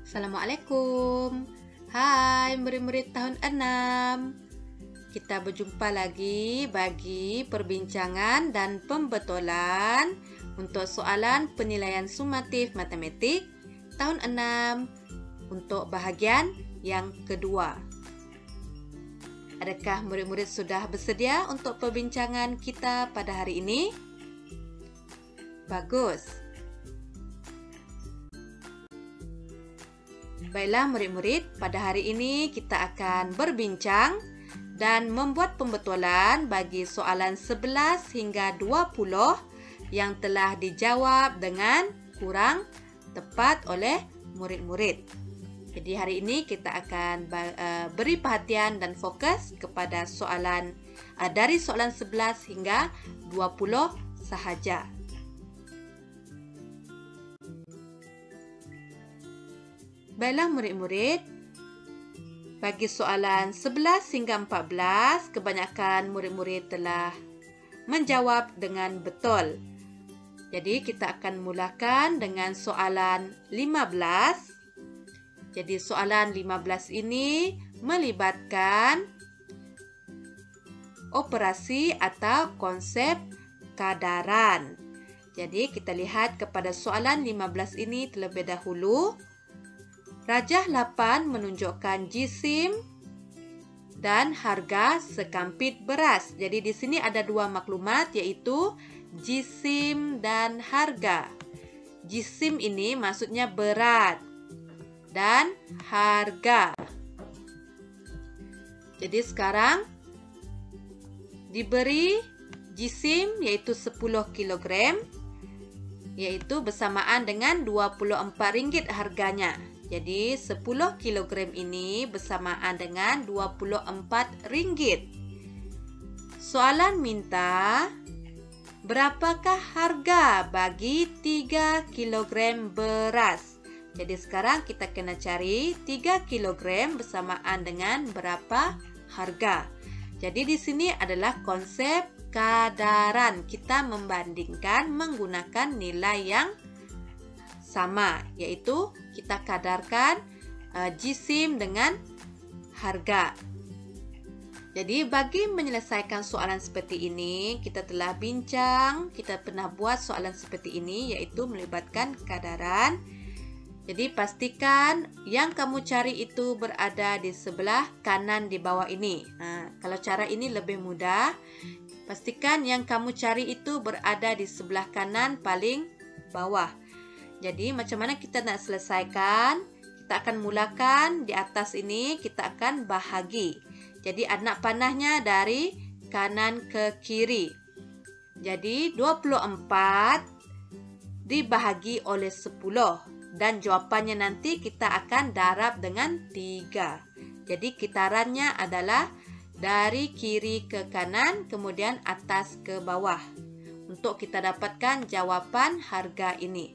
Assalamualaikum. Hai murid-murid tahun 6. Kita berjumpa lagi bagi perbincangan dan pembetulan untuk soalan penilaian sumatif matematik tahun 6 untuk bahagian yang kedua. Adakah murid-murid sudah bersedia untuk perbincangan kita pada hari ini? Bagus. Baiklah murid-murid, pada hari ini kita akan berbincang dan membuat pembetulan bagi soalan 11 hingga 20 yang telah dijawab dengan kurang tepat oleh murid-murid. Jadi hari ini kita akan beri perhatian dan fokus kepada soalan dari soalan 11 hingga 20 sahaja. Baiklah murid-murid, bagi soalan 11 hingga 14, kebanyakan murid-murid telah menjawab dengan betul. Jadi kita akan mulakan dengan soalan 15. Jadi soalan 15 ini melibatkan operasi atau konsep kadaran. Jadi kita lihat kepada soalan 15 ini terlebih dahulu. Rajah 8 menunjukkan jisim dan harga sekampit beras. Jadi di sini ada dua maklumat, yaitu jisim dan harga. Jisim ini maksudnya berat dan harga. Jadi sekarang diberi jisim yaitu 10 kg, yaitu bersamaan dengan Rp24 harganya. Jadi 10 kg ini bersamaan dengan Rp24. Soalan minta berapakah harga bagi 3 kg beras. Jadi sekarang kita kena cari 3 kg bersamaan dengan berapa harga. Jadi di sini adalah konsep kadaran. Kita membandingkan menggunakan nilai yang sama, yaitu kita kadarkan jisim dengan harga. Jadi bagi menyelesaikan soalan seperti ini, kita telah bincang, kita pernah buat soalan seperti ini, yaitu melibatkan kadaran. Jadi pastikan yang kamu cari itu berada di sebelah kanan di bawah ini. Kalau cara ini lebih mudah, pastikan yang kamu cari itu berada di sebelah kanan paling bawah. Jadi macam mana kita nak selesaikan? Kita akan mulakan di atas ini, kita akan bahagi. Jadi anak panahnya dari kanan ke kiri. Jadi 24 dibahagi oleh 10. Dan jawapannya nanti kita akan darab dengan 3. Jadi kitarannya adalah dari kiri ke kanan, kemudian atas ke bawah. Untuk kita dapatkan jawapan harga ini.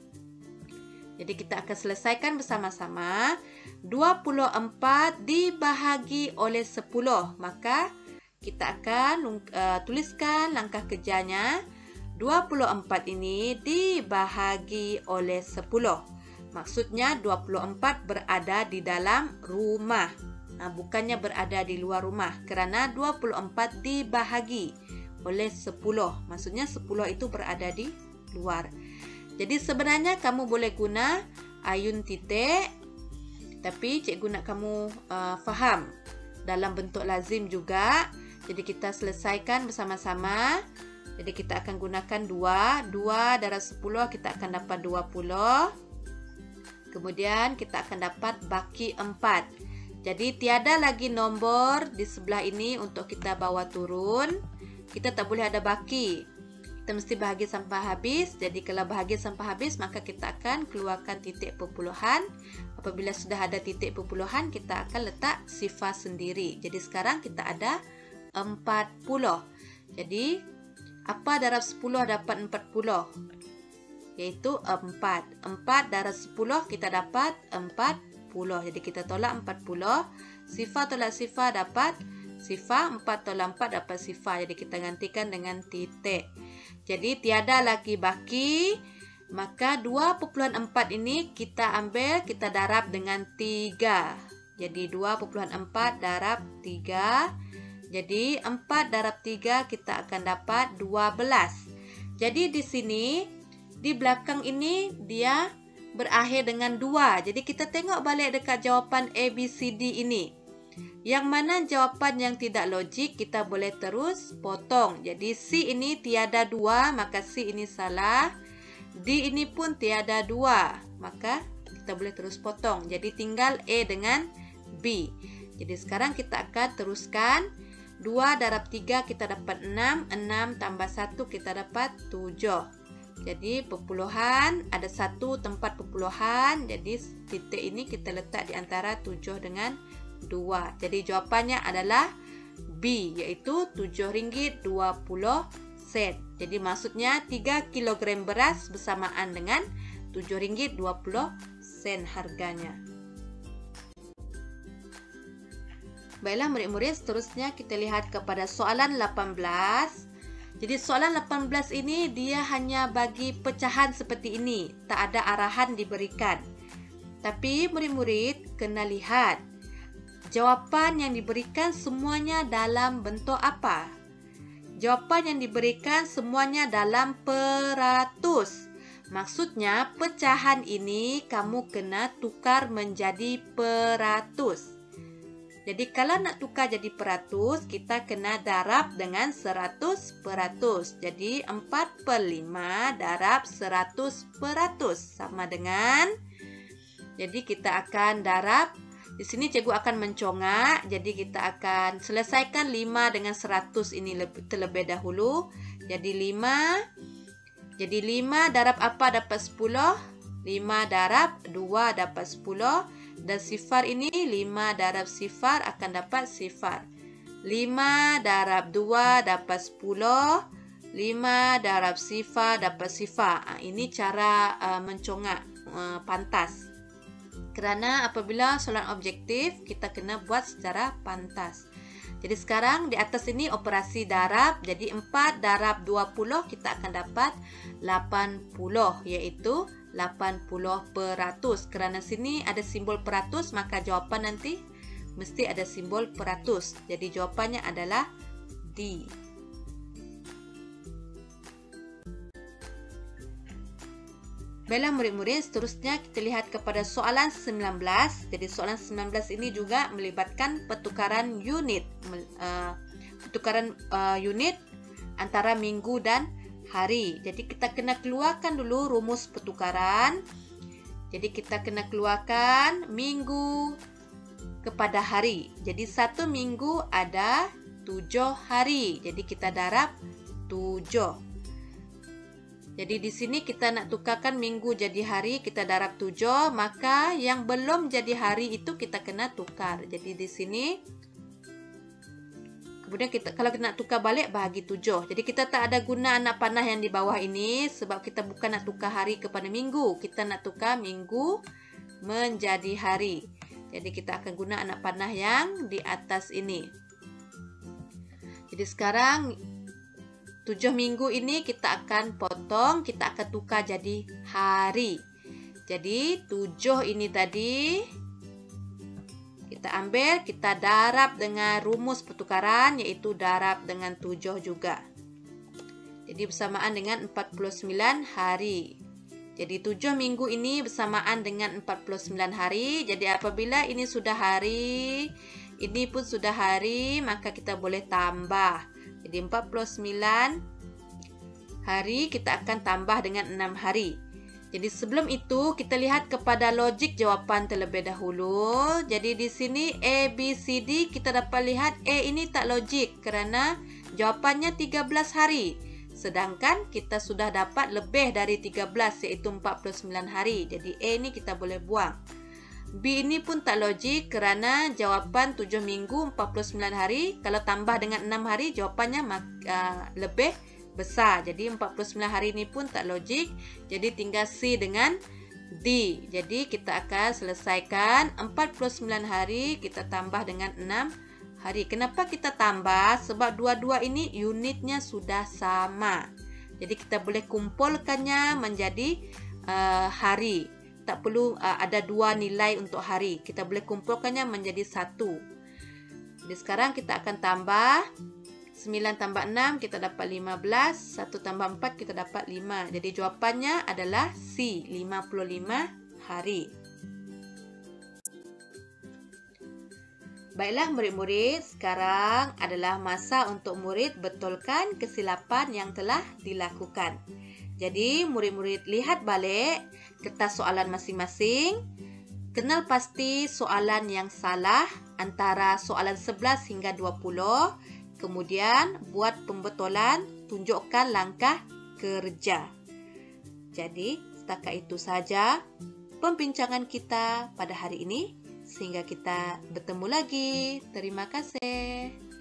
Jadi kita akan selesaikan bersama-sama. 24 dibahagi oleh 10. Maka kita akan tuliskan langkah kerjanya. 24 ini dibahagi oleh 10. Maksudnya 24 berada di dalam rumah. Bukannya berada di luar rumah. Kerana 24 dibahagi oleh 10. Maksudnya 10 itu berada di luar. Jadi sebenarnya kamu boleh guna ayun titik, tapi cikgu nak kamu faham dalam bentuk lazim juga. Jadi kita selesaikan bersama-sama. Jadi kita akan gunakan 2. 2 darab 10 kita akan dapat 20. Kemudian kita akan dapat baki 4. Jadi tiada lagi nombor di sebelah ini untuk kita bawa turun. Kita tak boleh ada baki. Kita mesti bahagi sampai habis. Jadi kalau bahagi sampai habis, maka kita akan keluarkan titik perpuluhan. Apabila sudah ada titik perpuluhan, kita akan letak sifar sendiri. Jadi sekarang kita ada 40. Jadi apa darab 10 dapat 40? Yaitu 4. 4 darab 10 kita dapat 40. Jadi kita tolak 40. Sifar tolak sifar dapat sifar. 4 tolak 4 dapat sifar. Jadi kita gantikan dengan titik. Jadi tiada lagi baki Maka 2,4 ini kita ambil, kita darab dengan 3. Jadi 2,4 darab 3. Jadi 4 darab 3 kita akan dapat 12. Jadi di sini, di belakang ini dia berakhir dengan 2. Jadi kita tengok balik dekat jawapan A, B, C, D ini. Yang mana jawapan yang tidak logik, kita boleh terus potong. Jadi C ini tiada 2, maka C ini salah. D ini pun tiada 2, maka kita boleh terus potong. Jadi tinggal A dengan B. Jadi sekarang kita akan teruskan. 2 darab 3 kita dapat 6. 6 tambah 1 kita dapat 7. Jadi perpuluhan, ada 1 tempat perpuluhan. Jadi titik ini kita letak di antara 7 dengan 2. Jadi jawapannya adalah B, yaitu RM7.20. Jadi maksudnya 3 kg beras bersamaan dengan RM7.20 harganya. Baiklah murid-murid, seterusnya kita lihat kepada soalan 18. Jadi soalan 18 ini dia hanya bagi pecahan seperti ini, tak ada arahan diberikan. Tapi murid-murid kena lihat jawapan yang diberikan semuanya dalam bentuk apa? Jawapan yang diberikan semuanya dalam peratus. Maksudnya pecahan ini kamu kena tukar menjadi peratus. Jadi kalau nak tukar jadi peratus, kita kena darab dengan 100%. Jadi 4/5 darab 100% sama dengan, jadi kita akan darab. Di sini cikgu akan mencongak, jadi kita akan selesaikan 5 dengan 100 ini terlebih dahulu. Jadi 5 darab apa dapat 10? 5 darab 2 dapat 10. Dan sifar ini 5 darab sifar akan dapat sifar. 5 darab 2 dapat 10. 5 darab sifar dapat sifar. Ini cara mencongak pantas. Kerana apabila soalan objektif, kita kena buat secara pantas. Jadi sekarang di atas ini operasi darab. Jadi 4 darab 20 kita akan dapat 80, iaitu 80%. Kerana sini ada simbol peratus, maka jawapan nanti mesti ada simbol peratus. Jadi jawapannya adalah D. Baiklah murid-murid, seterusnya kita lihat kepada soalan 19. Jadi soalan 19 ini juga melibatkan pertukaran unit. Unit antara minggu dan hari. Jadi kita kena keluarkan dulu rumus pertukaran. Jadi kita kena keluarkan minggu kepada hari. Jadi 1 minggu ada 7 hari. Jadi kita darab 7. Jadi di sini kita nak tukarkan minggu jadi hari, kita darab 7, maka yang belum jadi hari itu kita kena tukar. Jadi di sini kemudian kita kalau kita nak tukar balik bahagi 7. Jadi kita tak ada guna anak panah yang di bawah ini sebab kita bukan nak tukar hari kepada minggu, kita nak tukar minggu menjadi hari. Jadi kita akan guna anak panah yang di atas ini. Jadi sekarang 7 minggu ini kita akan potong, kita akan tukar jadi hari. Jadi 7 ini tadi kita ambil, kita darab dengan rumus pertukaran, iaitu darab dengan 7 juga. Jadi bersamaan dengan 49 hari. Jadi 7 minggu ini bersamaan dengan 49 hari. Jadi apabila ini sudah hari, ini pun sudah hari, maka kita boleh tambah. Jadi 49 hari kita akan tambah dengan 6 hari. Jadi sebelum itu kita lihat kepada logik jawapan terlebih dahulu. Jadi di sini A, B, C, D kita dapat lihat A ini tak logik kerana jawapannya 13 hari. Sedangkan kita sudah dapat lebih dari 13 iaitu 49 hari. Jadi A ini kita boleh buang. B ini pun tak logik kerana jawapan 7 minggu 49 hari. Kalau tambah dengan 6 hari jawapannya lebih besar. Jadi 49 hari ini pun tak logik. Jadi tinggal C dengan D. Jadi kita akan selesaikan 49 hari kita tambah dengan 6 hari. Kenapa kita tambah? Sebab dua-dua ini unitnya sudah sama. Jadi kita boleh kumpulkannya menjadi hari. Tak perlu ada dua nilai untuk hari. Kita boleh kumpulkannya menjadi satu. Jadi sekarang kita akan tambah 9 tambah 6 kita dapat 15, 1 tambah 4 kita dapat 5. Jadi jawapannya adalah C, 55 hari. Baiklah murid-murid, sekarang adalah masa untuk murid betulkan kesilapan yang telah dilakukan. Jadi murid-murid lihat balik kertas soalan masing-masing. Kenal pasti soalan yang salah antara soalan 11 hingga 20. Kemudian buat pembetulan, tunjukkan langkah kerja. Jadi setakat itu saja pembincangan kita pada hari ini. Sehingga kita bertemu lagi. Terima kasih.